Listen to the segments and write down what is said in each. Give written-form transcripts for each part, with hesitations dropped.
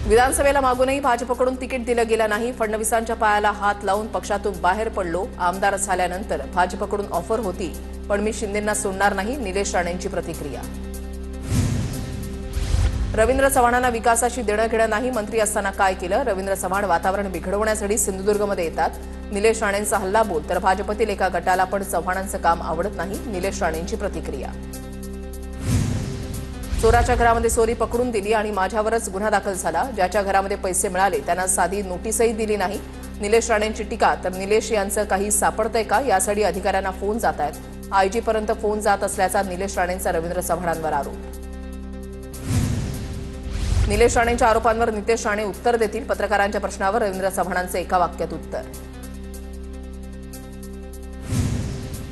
विधानसभेला मागूनही भाजपकडून तिकीट दिलं गेलं नाही. फडणवीसांच्या पायाला हात लावून पक्षातून बाहेर पडलो. आमदार झाल्यानंतर भाजपकडून ऑफर होती, पण मी शिंदेंना सोडणार नाही. निलेश राणेंची प्रतिक्रिया. रवींद्र चव्हाणांना विकासाशी देणं घेणं नाही. मंत्री असताना काय केलं? रवींद्र चव्हाण वातावरण बिघडवण्यासाठी सिंधुदुर्गमध्ये येतात. निलेश राणेंचा हल्लाबोल. तर भाजपतील एका गटाला पण चव्हाणांचं काम आवडत नाही. निलेश राणेंची प्रतिक्रिया. चोराच्या घरामध्ये चोरी पकडून दिली आणि माझ्यावरच गुन्हा दाखल झाला. ज्याच्या घरामध्ये पैसे मिळाले त्यांना साधी नोटीसही दिली नाही. निलेश राणेंची टीका. तर निलेश यांचं काही सापडतंय का यासाठी अधिकाऱ्यांना फोन जात आहेत. आयजी पर्यंत फोन जात असल्याचा निलेश राणेंचा रवींद्र चव्हाणांवर आरोप. निलेश राणेंच्या आरोपांवर नितेश राणे उत्तर देतील. पत्रकारांच्या प्रश्नावर रवींद्र चव्हाणांचं एका वाक्यात उत्तर.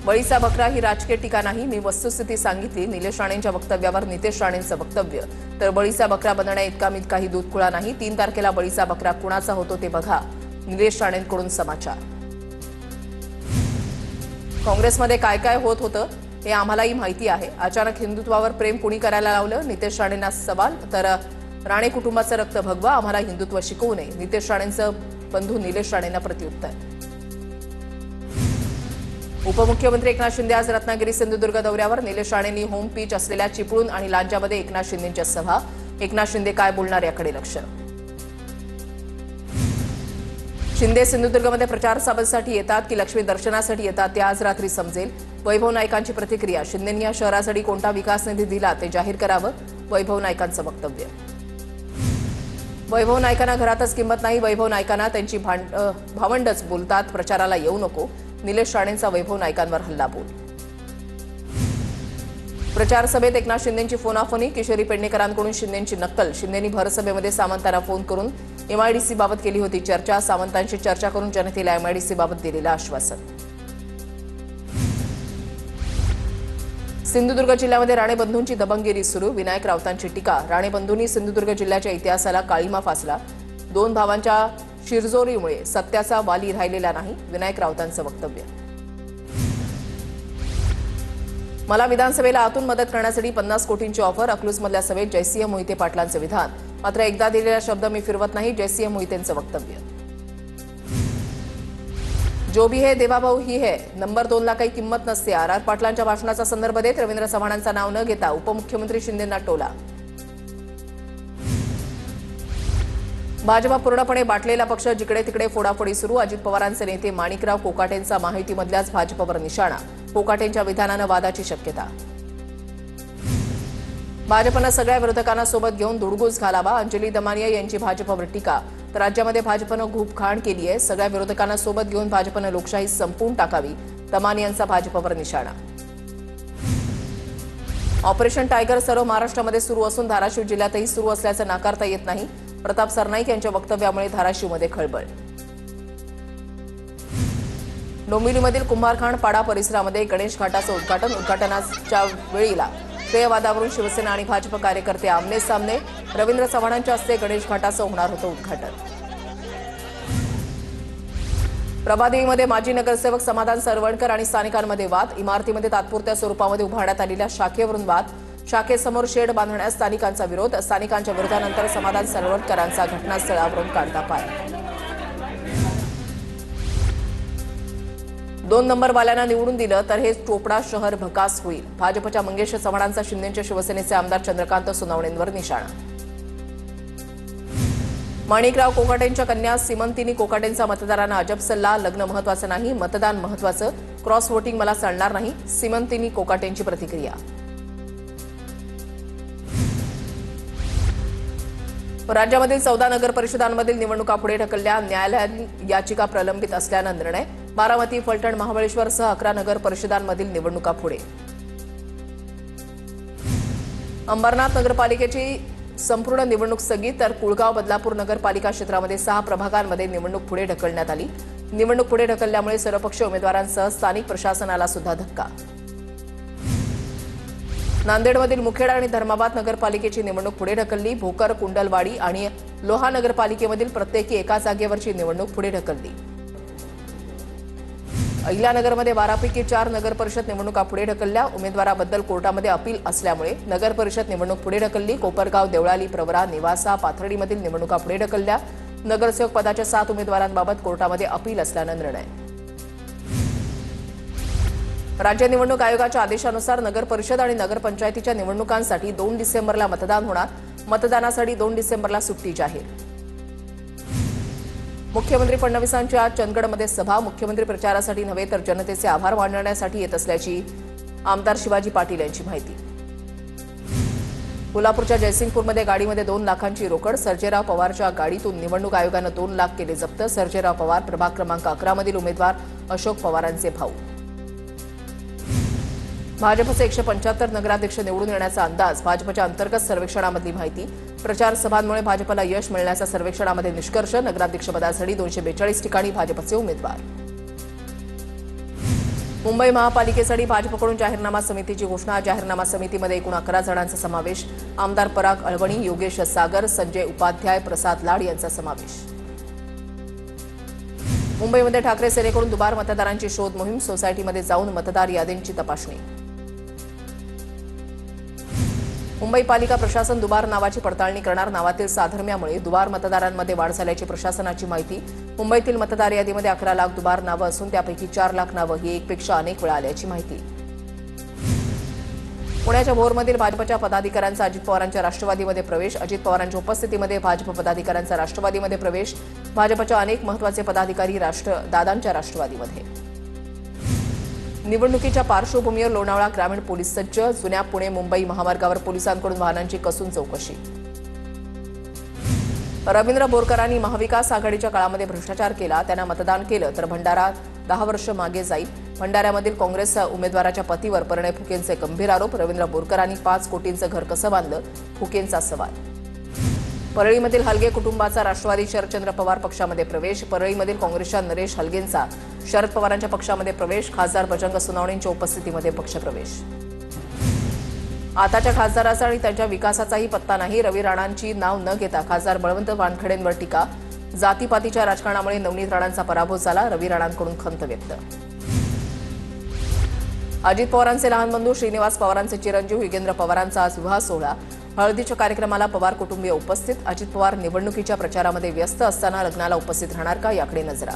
बळीचा बकरा ही राजकीय टीका नाही. मी वस्तुस्थिती सांगितली. निलेश राणेंच्या वक्तव्यावर नितेश राणेंचं वक्तव्य. तर बळीचा बकरा बनण्या इतका मी काही दूध खुळा नाही. 3 तारखेला बळीचा बकरा कुणाचा होतो ते बघा. निलेश राणेंकडून समाचार. काँग्रेसमध्ये काय काय होत होतं हे आम्हालाही माहिती आहे. अचानक हिंदुत्वावर प्रेम कुणी करायला लावलं? नितेश राणेंना सवाल. तर राणे कुटुंबाचं रक्त भगवा. आम्हाला हिंदुत्व शिकवू नये. नितेश राणेंचं बंधू निलेश राणेंना प्रत्युत्तर. उपमुख्यमंत्री एकनाथ शिंदे आज रत्नागिरी सिंधुदुर्ग दौऱ्यावर. निलेश राणेंनी होम पिच असलेल्या चिपळूण आणि लांजामध्ये एकनाथ शिंदेंच्या सभा. एकनाथ शिंदे काय बोलणार याकडे लक्ष. शिंदे सिंधुदुर्गमध्ये प्रचार सभेसाठी येतात की लक्ष्मी दर्शनासाठी येतात ते आज रात्री समजेल. वैभव नाईकांची प्रतिक्रिया. शिंदेंनी या शहरासाठी कोणता विकास निधी दिला ते जाहीर करावं. वैभव नाईकांचं वक्तव्य. वैभव नाईकांना घरातच किंमत नाही. वैभव नाईकांना त्यांची भावंडच बोलतात. प्रचाराला येऊ नको. निलेश राणेंचा वैभव नाईकांवर हल्लाबोल. प्रचार सभेत एकनाथ शिंदेंची फोनाफोनी. किशोरी पेडणेकरांकडून शिंदेंची नक्कल. शिंदेंनी भरसभेमध्ये सामंतांना फोन करून एमआयडीसी बाबत केली होती चर्चा. सामंतांशी चर्चा करून जनतेला एमआयडीसी बाबत दिलेलं आश्वासन. सिंधुदुर्ग जिल्ह्यामध्ये राणेबंधूंची दबंगगिरी सुरू. विनायक राऊतांची टीका. राणेबंधूंनी सिंधुदुर्ग जिल्ह्याच्या इतिहासाला काळीमा फासला. 2 भावांच्या शिरजोरीमुळे सत्याचा वाली राहिलेला नाही. विनायक राऊतांचं वक्तव्य. मला विधानसभेला आतून मदत करण्यासाठी 50 कोटींची ऑफर. अकलूजमधल्या सभेत जयसिंह मोहिते पाटलांचं विधान. मात्र एकदा दिलेला शब्द मी फिरवत नाही. जयसिंह मोहितेंचं वक्तव्य. जो भी है देवाभाऊ ही है. नंबर 2 ला काही किंमत नसते. आर पाटलांच्या भाषणाचा संदर्भ देत रवींद्र चव्हाणांचं नाव न घेता उपमुख्यमंत्री शिंदेंना टोला. भाजपा पूर्णपणे बाटलेला पक्ष. जिकडे तिकडे फोडाफोडी सुरू. अजित पवारांचे नेते माणिकराव कोकाटेंचा माहितीमधल्याच भाजपवर निशाणा. कोकाटेंच्या विधानानं वादाची शक्यता. भाजपनं सगळ्या विरोधकांना सोबत घेऊन धुडगूस घालावा. अंजली दमानिया यांची भाजपवर टीका. तर राज्यामध्ये भाजपनं घूपखाण केली आहे. सगळ्या विरोधकांना सोबत घेऊन भाजपनं लोकशाही संपवून टाकावी. दमानियांचा भाजपवर निशाणा. ऑपरेशन टायगर सर्व महाराष्ट्रामध्ये सुरू असून धाराशिव जिल्ह्यातही सुरू असल्याचं नाकारता येत नाही. प्रताप सरनाईक यांच्या वक्तव्यामुळे धाराशिवमध्ये खळबळ. डोंबिवलीमधील कुंभारखाण पाडा परिसरामध्ये गणेश घाटाचं उद्घाटन. उद्घाटनाच्या वेळीला पेयवादावरून शिवसेना आणि भाजप कार्यकर्ते आमने सामने. रवींद्र चव्हाणांच्या हस्ते गणेश घाटाचं होणार होतं उद्घाटन. प्रभादेवीमध्ये माजी नगरसेवक समाधान सरवणकर आणि स्थानिकांमध्ये वाद. इमारतीमध्ये तात्पुरत्या स्वरूपामध्ये उभारण्यात आलेल्या शाखेवरून वाद. शाखेसमोर शेड बांधण्यास स्थानिकांचा विरोध. स्थानिकांच्या विरोधानंतर समाधान सरवणकरांचा घटनास्थळावरून काढता पाय. 2 नंबरवाल्यांना निवडून दिलं तर हे चोपडा शहर भकास होईल. भाजपच्या मंगेश चव्हाणांचा शिंदेच्या शिवसेनेचे आमदार चंद्रकांत सोनवणेंवर निशाणा. माणिकराव कोकाटेंच्या कन्या सीमंतिनी कोकाटेंचा मतदारांना अजब सल्ला. लग्न महत्वाचं नाही, मतदान महत्वाचं. क्रॉस वोटिंग मला चालणार नाही. सीमंतिनी कोकाटेंची प्रतिक्रिया. राज्यामधील 14 नगर परिषदांमधील निवडणुका पुढे ढकलल्या. न्यायालयात याचिका प्रलंबित असल्यानं निर्णय. बारामती, फलटण, महाबळेश्वरसह 11 नगर परिषदांमधील निवडणुका पुढे. अंबरनाथ नगरपालिकेची संपूर्ण निवडणूक स्थगित. तर कुळगाव, बदलापूर नगरपालिका क्षेत्रामध्ये 6 प्रभागांमध्ये निवडणूक पुढे ढकलण्यात आली. निवडणूक पुढे ढकलल्यामुळे सर्वपक्षीय उमेदवारांसह स्थानिक प्रशासनाला सुद्धा धक्का. नांदेडमधील मुखेड आणि धर्माबाद नगरपालिकेची निवडणूक पुढे ढकलली. भोकर, कुंडलवाडी आणि लोहा नगरपालिकेमधील प्रत्येकी एका जागेवरची निवडणूक पुढे ढकलली. अहिल्यानगरमध्ये 12 पैकी 4 नगर परिषद निवडणुका पुढे ढकलल्या. उमेदवाराबद्दल कोर्टामध्ये अपील असल्यामुळे नगर परिषद निवडणूक पुढे ढकलली. कोपरगाव, देवळाली, प्रवरा, निवासा, पाथर्डीमधील निवडणुका पुढे ढकलल्या. नगरसेवक पदाच्या 7 उमेदवारांबाबत कोर्टामध्ये अपील असल्यानं निर्णय. राज्य निवडणूक आयोगाच्या आदेशानुसार नगर परिषद आणि नगरपंचायतीच्या निवडणुकांसाठी 2 डिसेंबरला मतदान होणार. मतदानासाठी 2 डिसेंबरला सुट्टी जाहीर. मुख्यमंत्री फडणवीसांची आज चंदगडमध्ये सभा. मुख्यमंत्री प्रचारासाठी नव्हे तर जनतेचे आभार मानण्यासाठी येत असल्याची आमदार शिवाजी पाटील यांची माहिती. कोल्हापूरच्या जयसिंगपूरमध्ये गाडीमध्ये 2 लाखांची रोकड. सर्जेराव पवारच्या गाडीतून निवडणूक आयोगानं 2 लाख केले जप्त. सर्जेराव पवार प्रभाग क्रमांक 11 मधील उमेदवार अशोक पवारांचे भाऊ. भाजपचे 175 नगराध्यक्ष निवडून येण्याचा अंदाज. भाजपच्या अंतर्गत सर्वेक्षणामधली माहिती. प्रचार सभांमुळे भाजपला यश मिळण्याचा सर्वेक्षणामध्ये निष्कर्ष. नगराध्यक्षपदासाठी 242 ठिकाणी भाजपचे उमेदवार. मुंबई महापालिकेसाठी भाजपकडून जाहीरनामा समितीची घोषणा. जाहीरनामा समितीमध्ये एकूण 11 जणांचा समावेश. आमदार पराग अळवणी, योगेश सागर, संजय उपाध्याय, प्रसाद लाड यांचा समावेश. मुंबईमध्ये ठाकरे सेनेकडून दुबार मतदारांची शोध मोहीम. सोसायटीमध्ये जाऊन मतदार यादींची तपासणी. मुंबई पालिका प्रशासन दुबार नावाची पडताळणी करणार. नावातील साधर्म्यामुळे दुबार मतदारांमध्ये वाढ झाल्याची प्रशासनाची माहिती. मुंबईतील मतदार यादीमध्ये 11 लाख दुबार नावं असून त्यापैकी 4 लाख नावं ही एकपेक्षा अनेक वेळा आल्याची माहिती. पुण्याच्या भोरमधील भाजपच्या पदाधिकाऱ्यांचा अजित पवारांच्या राष्ट्रवादीमध्ये प्रवेश. अजित पवारांच्या उपस्थितीमध्ये भाजप पदाधिकाऱ्यांचा राष्ट्रवादीमध्ये प्रवेश. भाजपच्या अनेक महत्त्वाचे पदाधिकारी दादांच्या राष्ट्रवादीमध्ये. निवडणुकीच्या पार्श्वभूमीवर लोणावळा ग्रामीण पोलीस सज्ज. जुन्या पुणे मुंबई महामार्गावर पोलिसांकडून वाहनांची कसून चौकशी. रवींद्र बोरकरांनी महाविकास आघाडीच्या काळामध्ये भ्रष्टाचार केला. त्यांना मतदान केलं तर भंडारा 10 वर्ष मागे जाईल. भंडाऱ्यामधील काँग्रेस उमेदवाराच्या पतीवर परिणय फुकेंचे गंभीर आरोप. रवींद्र बोरकरांनी 5 कोटींचं घर कसं बांधलं? फुकेंचा सवाल. परळीमधील हलगे कुटुंबाचा राष्ट्रवादी शरदचंद्र पवार पक्षामध्ये प्रवेश. परळीमधील काँग्रेसच्या नरेश हलगेंचा शरद पवारांच्या पक्षामध्ये प्रवेश. खासदार बजरंग सोनवणेंच्या उपस्थितीमध्ये पक्षप्रवेश. आताच्या खासदाराचा आणि त्यांच्या विकासाचाही पत्ता नाही. रवी राणांची नाव न घेता खासदार बळवंत वानखेडेंवर टीका. जातीपातीच्या राजकारणामुळे नवनीत राणांचा पराभव झाला. रवी राणांकडून खंत व्यक्त. अजित पवारांचे लहान बंधू श्रीनिवास पवारांचे चिरंजीव युगेंद्र पवारांचा आज विवाह सोहळा. हळदीच्या कार्यक्रमाला पवार कुटुंबीय उपस्थित. अजित पवार निवडणुकीच्या प्रचारामध्ये व्यस्त असताना लग्नाला उपस्थित राहणार का, याकडे नजरा.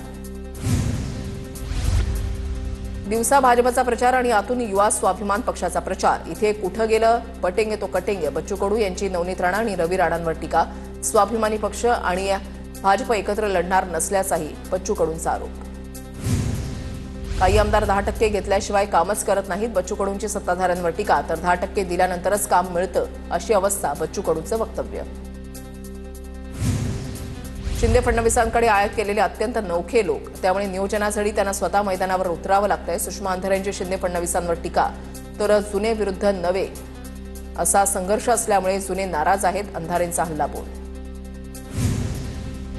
दिवसा भाजपचा प्रचार आणि आतून युवा स्वाभिमान पक्षाचा प्रचार. इथे कुठं गेलं पटेंगे तो कटेंगे. बच्चू कडू यांची नवनीत राणा आणि रवी राणांवर टीका. स्वाभिमानी पक्ष आणि भाजप एकत्र लढणार नसल्याचाही बच्चू कडूंचा आरोप. काही आमदार 10% घेतल्याशिवाय कामच करत नाहीत. बच्चू कडूंची सत्ताधाऱ्यांवर टीका. तर 10% दिल्यानंतरच काम मिळतं अशी अवस्था. बच्चू कडूंचं वक्तव्य. शिंदे फडणवीसांकडे आयात केलेले अत्यंत नौखे लोक, त्यामुळे नियोजनासाठी त्यांना स्वतः मैदानावर उतरावं लागतंय. सुषमा अंधारेंची शिंदे फडणवीसांवर टीका. तर जुने विरुद्ध नवे असा संघर्ष असल्यामुळे जुने नाराज आहेत. अंधारेंचा हल्लाबोल.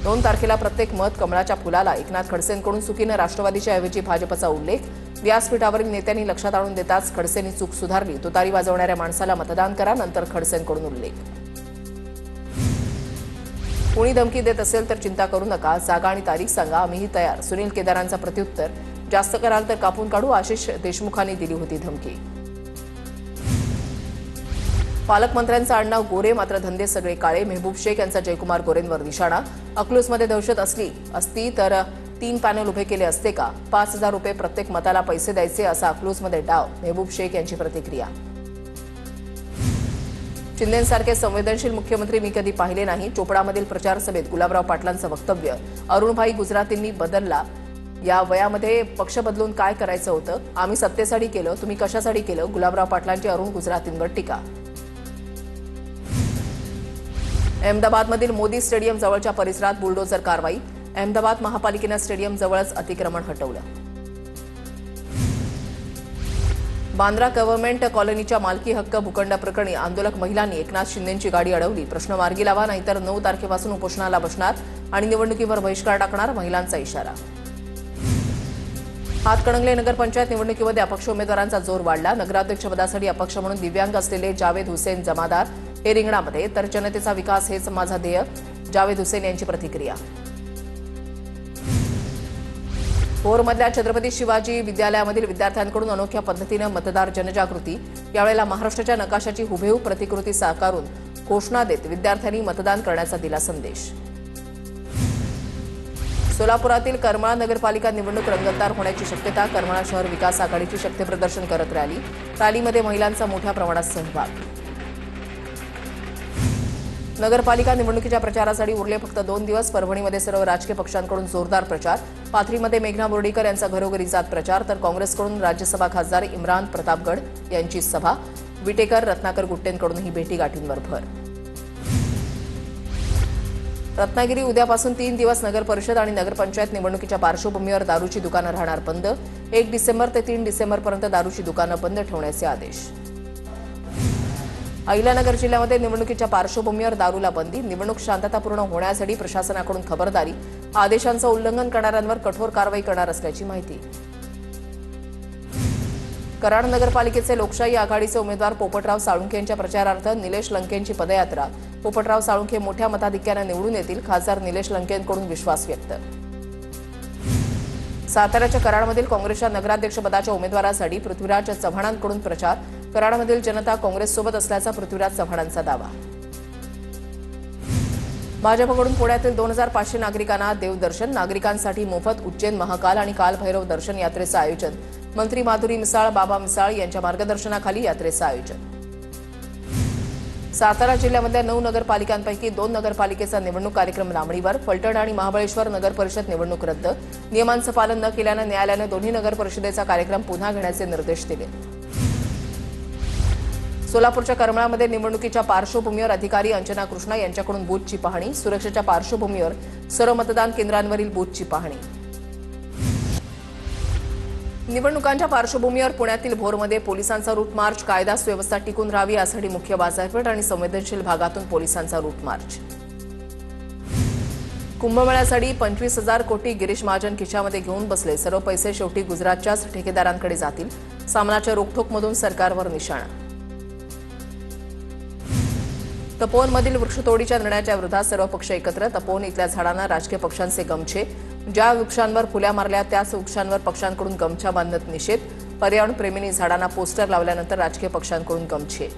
2 तारखेला प्रत्येक मत कमळाच्या फुलाला. एकनाथ खडसेंकडून चुकीनं राष्ट्रवादीच्या ऐवजी भाजपचा उल्लेख. व्यासपीठावरील नेत्यांनी लक्षात आणून देताच खडसेंनी चूक सुधारली. तुतारी वाजवणाऱ्या माणसाला मतदान करा, नंतर खडसेंकडून उल्लेख. कोणी धमकी देत असेल तर चिंता करू नका. जागा आणि तारीख सांगा, आम्हीही तयार. सुनील केदारांचा प्रत्युत्तर. जास्त कराल तर कापून काढू. आशिष देशमुखांनी दिली होती धमकी. पालकमंत्र्यांचं आडनाव गोरे, मात्र धंदे सगळे काळे. मेहबूब शेख यांचा जयकुमार गोरेंवर निशाणा. अकलूजमध्ये दहशत असती तर 3 पॅनल उभे केले असते का? 5,000 रुपये प्रत्येक मताला पैसे द्यायचे असा अकलूजमध्ये डाव. मेहबूब शेख यांची प्रतिक्रिया. शिंदेंसारखे संवेदनशील मुख्यमंत्री मी कधी पाहिले नाही. चोपडामधील प्रचार सभेत गुलाबराव पाटलांचं वक्तव्य. अरुणभाई गुजरातींनी बदलला. या वयामध्ये पक्ष बदलून काय करायचं होतं? आम्ही सत्तेसाठी केलं, तुम्ही कशासाठी केलं? गुलाबराव पाटलांची अरुण गुजरातींवर टीका. अहमदाबादमधील मोदी स्टेडियम जवळच्या परिसरात बुलडोझर कारवाई. अहमदाबाद महापालिकेनं स्टेडियम जवळच अतिक्रमण हटवलं. बांद्रा गव्हर्नमेंट कॉलनीच्या मालकी हक्क भूखंड प्रकरणी आंदोलक महिलांनी एकनाथ शिंदेंची गाडी अडवली. प्रश्न मार्गी लावा, नाहीतर 9 तारखेपासून उपोषणाला बसणार आणि निवडणुकीवर बहिष्कार टाकणार. महिलांचा इशारा. हातकणंगले नगरपंचायत निवडणुकीमध्ये अपक्ष उमेदवारांचा जोर वाढला. नगराध्यक्षपदासाठी अपक्ष म्हणून दिव्यांग असलेले जावेद हुसेन जमादार हे रिंगणामध्ये. तर जनतेचा विकास हेच माझा ध्येय. जावेद हुसेन यांची प्रतिक्रिया. भोरमधल्या छत्रपती शिवाजी विद्यालयामधील विद्यार्थ्यांकडून अनोख्या पद्धतीनं मतदार जनजागृती। यावेळेला महाराष्ट्राच्या नकाशाची हुबेहूब प्रतिकृती साकारून घोषणा देत विद्यार्थ्यांनी मतदान करण्याचा दिला संदेश। सोलापुरातील करमाळा नगरपालिका निवडणूक रंगतदार होण्याची शक्यता। करमाळा शहर विकास आघाडीची शक्तीप्रदर्शन करत रॅलीमध्ये महिलांचा मोठ्या प्रमाणात सहभाग। नगरपालिका निवडणुकीच्या प्रचारासाठी उरले फक्त 2 दिवस। परभणीमध्ये सर्व राजकीय पक्षांकडून जोरदार प्रचार। पाथरीमध्ये मेघना बोर्डीकर यांचा घरोघरी जात प्रचार, तर काँग्रेसकडून राज्यसभा खासदार इम्रान प्रतापगड यांची सभा। विटेकर रत्नाकर गुट्टेंकडूनही भेटीगाठींवर भर। रत्नागिरी उद्यापासून 3 दिवस नगर परिषद आणि नगरपंचायत निवडणुकीच्या पार्श्वभूमीवर दारूची दुकानं राहणार बंद। 1 डिसेंबर ते 3 डिसेंबरपर्यंत दारूची दुकानं बंद ठेवण्याचे आदेश। अहिल्यानगर जिल्ह्यामध्ये निवडणुकीच्या पार्श्वभूमीवर दारूला बंदी। निवडणूक शांततापूर्ण होण्यासाठी प्रशासनाकडून खबरदारी। आदेशांचं उल्लंघन करणाऱ्यांवर कठोर कारवाई करणार असल्याची माहिती। कराड नगरपालिकेचे लोकशाही आघाडीचे उमेदवार पोपटराव साळुंखे यांच्या प्रचारार्थ निलेश लंकेंची पदयात्रा। पोपटराव साळुंखे मोठ्या मताधिक्याने निवडून येतील, खासदार निलेश लंकेंकडून विश्वास व्यक्त। साताऱ्याच्या कराडमधील काँग्रेसच्या नगराध्यक्षपदाच्या उमेदवारासाठी पृथ्वीराज चव्हाणांकडून प्रचार। कराडमधील जनता काँग्रेससोबत असल्याचा पृथ्वीराज चव्हाणांचा दावा। भाजपकडून पुण्यातील 2500 नागरिकांना देवदर्शन। नागरिकांसाठी मोफत उज्जैन महाकाल आणि कालभैरव दर्शन यात्रेचं आयोजन। मंत्री माधुरी मिसाळ, बाबा मिसाळ यांच्या मार्गदर्शनाखाली यात्रेचं आयोजन। सातारा जिल्ह्यामधल्या 9 नगरपालिकांपैकी 2 नगरपालिकेचा निवडणूक कार्यक्रम लांबणीवर। फलटण आणि महाबळेश्वर नगर परिषद निवडणूक रद्द। नियमांचं पालन न केल्यानं न्यायालयानं दोन्ही नगर परिषदेचा कार्यक्रम पुन्हा घेण्याचे निर्देश दिले। सोलापूरच्या करमाळामध्ये निवडणुकीच्या पार्श्वभूमीवर अधिकारी अंजना कृष्णा यांच्याकडून बूथची पाहणी। सुरक्षेच्या पार्श्वभूमीवर सर्व मतदान केंद्रांवरील बूथची पाहणी। निवडणुकांच्या पार्श्वभूमीवर पुण्यातील भोरमध्ये पोलिसांचा रूट मार्च। कायदा सुव्यवस्था टिकून राहावी यासाठी मुख्य बाजारपेठ आणि संवेदनशील भागातून पोलिसांचा रूट मार्च। कुंभमेळ्यासाठी 25,000 कोटी गिरीश महाजन खिशामध्ये घेऊन बसले। सर्व पैसे शेवटी गुजरातच्याच ठेकेदारांकडे जातील। सामनाच्या रोखठोकमधून सरकारवर निशाणा। तपोवनमधील वृक्षतोडीच्या निर्णयाच्या विरोधात सर्व पक्ष एकत्र। तपोवन इथल्या झाडांना राजकीय पक्षांचे गमछे। ज्या वृक्षांवर फुल्या मारल्या त्याच वृक्षांवर पक्षांकडून गमछा बांधत निषेध। पर्यावरणप्रेमींनी झाडांना पोस्टर लावल्यानंतर राजकीय पक्षांकडून गमछे।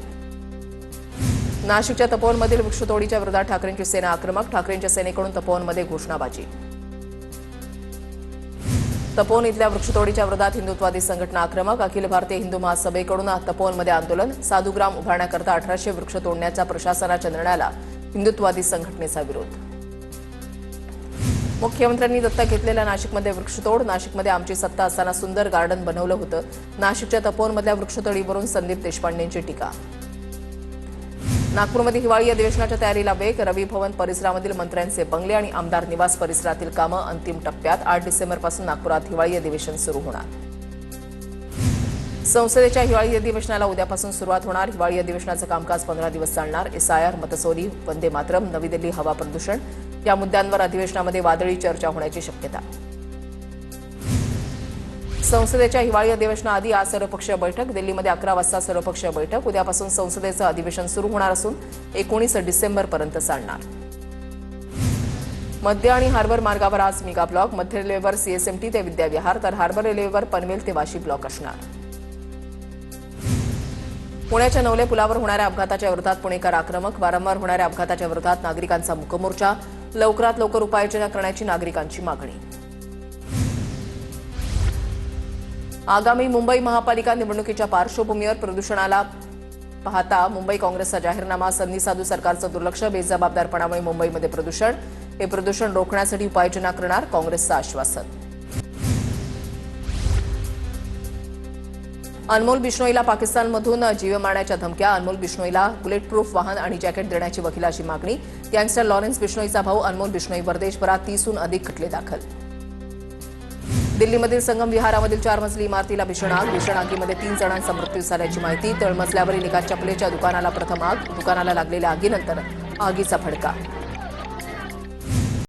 नाशिकच्या तपोवनमधील वृक्षतोडीच्या विरोधात ठाकरेंची सेना आक्रमक। ठाकरेंच्या सेनेकडून तपोवनमध्ये घोषणाबाजी। तपोवन इथल्या वृक्षतोडीच्या विरोधात हिंदुत्ववादी संघटना आक्रमक। अखिल भारतीय हिंदू महासभेकडून तपोवनमध्ये आंदोलन। साधुग्राम उभारण्याकरता 1800 वृक्ष तोडण्याच्या प्रशासनाच्या निर्णयाला हिंदुत्ववादी संघटनेचा विरोध। मुख्यमंत्र्यांनी दत्तक घेतलेल्या नाशिकमध्ये वृक्षतोड। नाशिकमध्ये आमची सत्ता असताना सुंदर गार्डन बनवलं होतं। नाशिकच्या तपोवनमधल्या वृक्षतोडीवरून संदीप देशपांडेंची टीका। नागपूरमध्ये हिवाळी अधिवेशनाच्या तयारीला वेग। रवी भवन परिसरामधील मंत्र्यांचे बंगले आणि आमदार निवास परिसरातील कामं अंतिम टप्प्यात। 8 डिसेंबरपासून नागपुरात हिवाळी अधिवेशन सुरू होणार। संसदेच्या हिवाळी अधिवेशनाला उद्यापासून सुरुवात होणार। हिवाळी अधिवेशनाचं कामकाज 15 दिवस चालणार। एसआयआर, मतचोरी, वंदे मातरम, नवी दिल्ली हवा प्रदूषण या मुद्द्यांवर अधिवेशनामध्ये वादळी चर्चा होण्याची शक्यता। संसदेच्या हिवाळी अधिवेशनाआधी आज सर्वपक्षीय बैठक। दिल्लीमध्ये 11 वाजता सर्वपक्षीय बैठक। उद्यापासून संसदेचं अधिवेशन सुरू होणार असून 19 डिसेंबरपर्यंत चालणार। मध्य आणि हार्बर मार्गावर आज मेगा ब्लॉक। मध्य रेल्वेवर सीएसएमटी ते विद्याविहार, तर हार्बर रेल्वेवर पनवेल ते वाशी ब्लॉक असणार। पुण्याच्या नवले पुलावर होणाऱ्या अपघाताच्या विरोधात पुणेकर आक्रमक। वारंवार होणाऱ्या अपघाताच्या विरोधात नागरिकांचा मूकमोर्चा। लवकरात लवकर उपाययोजना करण्याची नागरिकांची मागणी। आगामी मुंबई महापालिका निवडणुकीच्या पार्श्वभूमीवर प्रदूषणाला पाहता मुंबई काँग्रेसचा जाहीरनामा। संधी साधू सरकारचं दुर्लक्ष, बेजबाबदारपणामुळे मुंबईमध्ये प्रदूषण। हे प्रदूषण रोखण्यासाठी उपाययोजना करणार, काँग्रेसचं आश्वासन। अनमोल बिश्नोईला पाकिस्तानमधून जीवे मारण्याच्या धमक्या। अनमोल बिश्नोईला बुलेट प्रूफ वाहन आणि जॅकेट देण्याची वकिलाची मागणी। गँगस्टर लॉरेन्स बिश्नोईचा भाऊ अनमोल बिश्नोईवर देशभरात 30हून अधिक खटले दाखल। दिल्लीमधील संगम विहारामधील 4 मजली इमारतीला भीषण आग। भीषण आगीमध्ये 3 जणांचा मृत्यू झाल्याची माहिती। तळमजल्यावरील एका चपलेच्या दुकानाला प्रथम आग। दुकानाला लागलेल्या आगीनंतर आगीचा भडका।